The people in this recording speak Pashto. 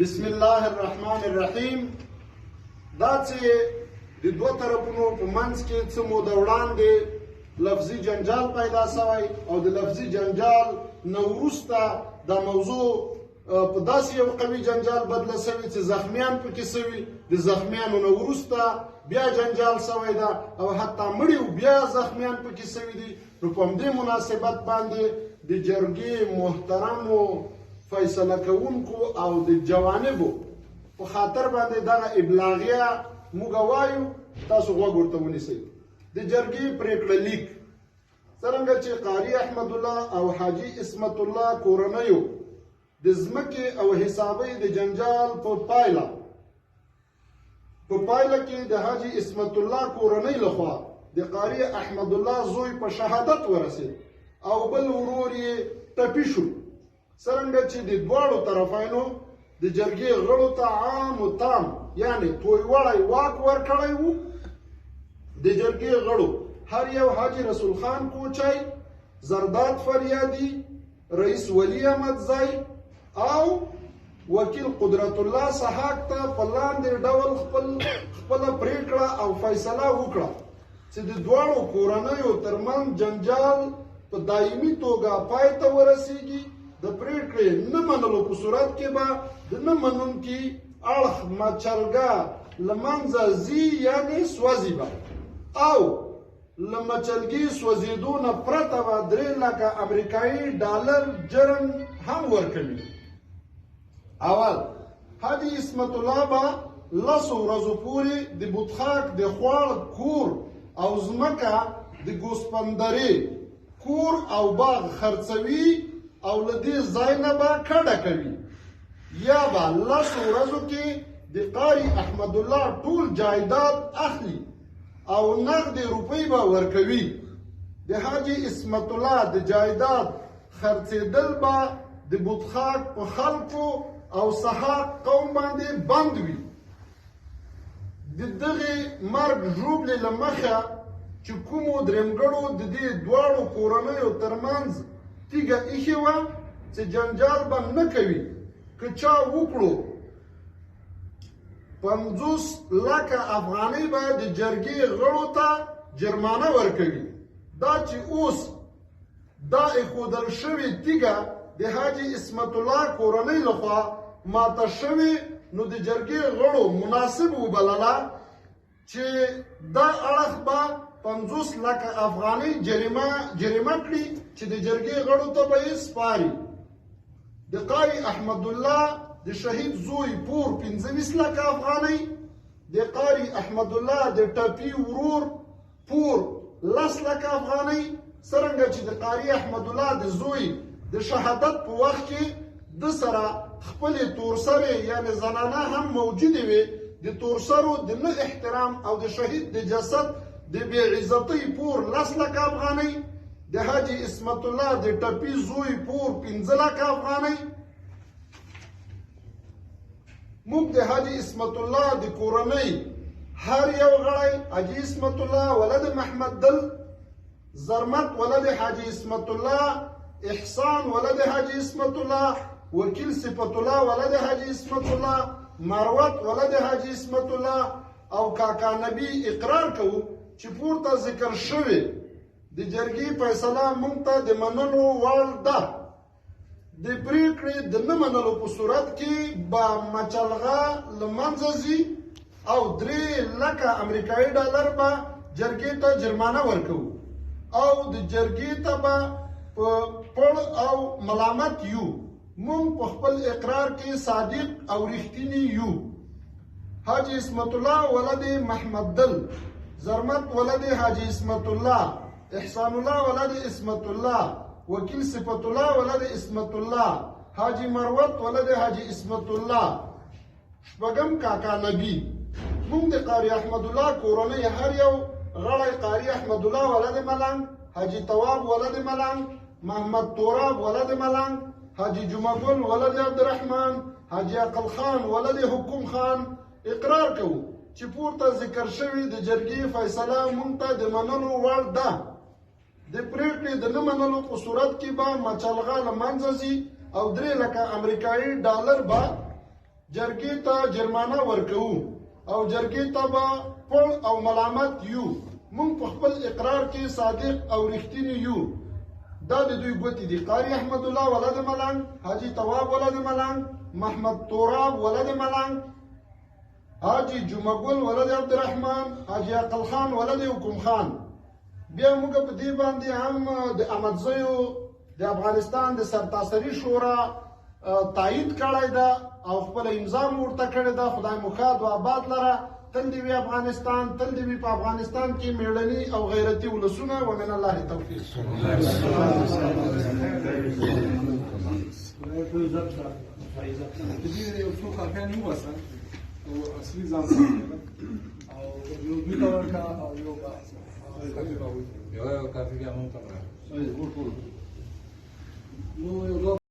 بسم الله الرحمن الرحیم. دا چې د دوه طرفونو په منځ کې څه موده وړاندې لفظي جنجال پیدا شوی او د لفظي جنجال نه وروسته دا موضوع په داسې یو قوي جنجال بدله شوې چې زخمیان پکې شوي، د زخمیانو نه وروسته بیا جنجال شوی ده او حتی مړي بیا زخمیان پکې شوي دي. نو په همدې مناسبت باندې د جرګې محترمو فیصله کوونکو او د جوانبو په خاطر باندې دغه ابلاغیه موږ وایو، تاسو غوږ ورته ونیسئ. د جرګې پریکړه لیک څرنګه چې قاري احمد الله او حاجي عصمت الله کورنیو د ځمکې او حسابۍ د جنجال په پایله کې د حاجي عصمت الله کورنۍ لخوا د قاري احمد الله زوی په شهادت ورسید او بل ورور یې ټپي شو، څرنګه چې د دواړو طرفینو د جرګې غړو ته عام و تام یعنی تویوړی واک ورکړی و. د جرګې غړو هر یو حاجي رسول خان کوچی، زرداد فریادي، رئیس ولی احمد زی او وکیل قدرت الله سحاق ته په لاندې ډول خپله پریکړه او فیصله وکړه چې د دواړو کورنیو ترمنځ جنجال په دایمي توګه پای ته ورسیږي. د پریکړې نه منلو په صورت کې به د نه منونکي اړخ مچلګه له منځه ځي یعنې سوځي به او له مچلګي سوځېدو نه پرته به 3 لکه امریکایي ډالر جرم هم ورکوي. اول حاجي عصمت الله به 10 ورځو پورې د بوتخاک د خوړ کور او ځمکه د ګوسپندرې کور او باغ خرڅوي او له دې ځای نه به کډه کوي، یا به 10 ورځو کې د قاري احمد الله ټول جایداد اخلي او نقد روپۍ به ورکوي. د حاجي عصمت الله د جایداد خرڅېدل به د بوتخاک په خلکو او سحاق قوم باندې بند وي. د دغې مرګ ژوبلې له مخه چې کومو درېمګړو د دې دواړو کورنیو ترمنځ تیګه ایښې وه چې جنجال به نه کوي، که چا وکړو 50 لکه افغانۍ به د جرګې غړو ته جرمانه ورکوي. دا چې اوس دا ایښودل شوې تیګه د حاجي عصمت الله کورنۍ لخوا ماته شوې، نو د جرګې غړو مناسب وبلله چې دا اړخ به 50 لکه افغانۍ جریمه کړي چې د جرګې غړو ته به یې سپاري. د قاري احمد الله د شهید زوی پور 25 لکه افغانۍ، د قاري احمد الله د ټپي ورور پور 10 لکه افغانۍ، څرنګه چې د قاري احمد الله د زوی د شهادت په وخت کې د سره خپلې تورسرې یعنې زنانه هم موجودې وې، د تورسرو د نه احترام او د شهید د جسد د بې عزتۍ پور 10 لکه افغانۍ، د حاجي عصمت الله د ټپي زوی پور 15 لکه افغانۍ. موږ د حاجي عصمت الله د کورنۍ هر یو غړی حاجي عصمت الله ولد محمد دل، زرمت ولد حاجي عصمت الله، احسان ولد حاجي عصمت الله، وکیل صفت الله ولد حاجي عصمت الله، مروت ولد حاجي عصمت الله او کاکا نبی اقرار کوو چې پورته ذکر شوی د جرګې فیصله موږ ته د منلو وړ ده. د پریکړې د نه منلو په صورت کې به مچلغه له منځه ځي او 3 لکه امریکایي ډالر به جرګې ته جرمانه ورکوو او د جرګې ته به په پړ او ملامت یو. موږ په خپل اقرار کې صادق او رښتینی یو. حاجي عصمت الله ولد محمد دل، زرمت ولد حاجي عصمت الله، احسان الله ولد عصمت الله، وکیل صفت الله ولد عصمت الله، حاجي مروت ولد حاجي عصمت الله، شپږم کاکا نبی. موږ د قاري احمد الله کورنۍ هر یو غړی قاري احمد الله ولد ملنګ، حاجي تواب ولد ملنګ، محمد توراب ولد ملنګ، حاجي جمعه ګل ولد عبدالرحمن، حاجي عقل خان ولد حکم خان اقرار کوو چې پورته ذکر شوی د جرګې فیصله موږ ته د منلو وړ ده. د پریکړې د نه منلو په صورت کې به مچلغه له منځه ځي او 3 لکه امریکایي ډالر به جرګې ته جرمانه ورکوو او جرګې ته به پړ او ملامت یو. موږ په خپل اقرار کې صادق او رښتینی یو. دا د دوی ګوتې دي. قاری احمد الله ولد ملنګ، حاجی طواب ولد ملنګ، محمد توراب ولد ملنګ، حاجی جمعګل ولد عبدالرحمن، حاجی عقل خان ولد حکم خان. بیا موږ په دې باندې هم د احمدزیو د افغانستان د سرتاسري شورا تایید کړی ده او خپل امضا مو ورته کړې ده. خدای مو ښاد و آباد لره. تل دې وي افغانستان، تل دې وي په افغانستان کې میړني او غیرتي ولسونه. ومن الله توفیق. یو څو کارګان ووسه او اصلي ځان سره او یو دوی ته ورکړه او یو یو کافي کې هم ته نو یو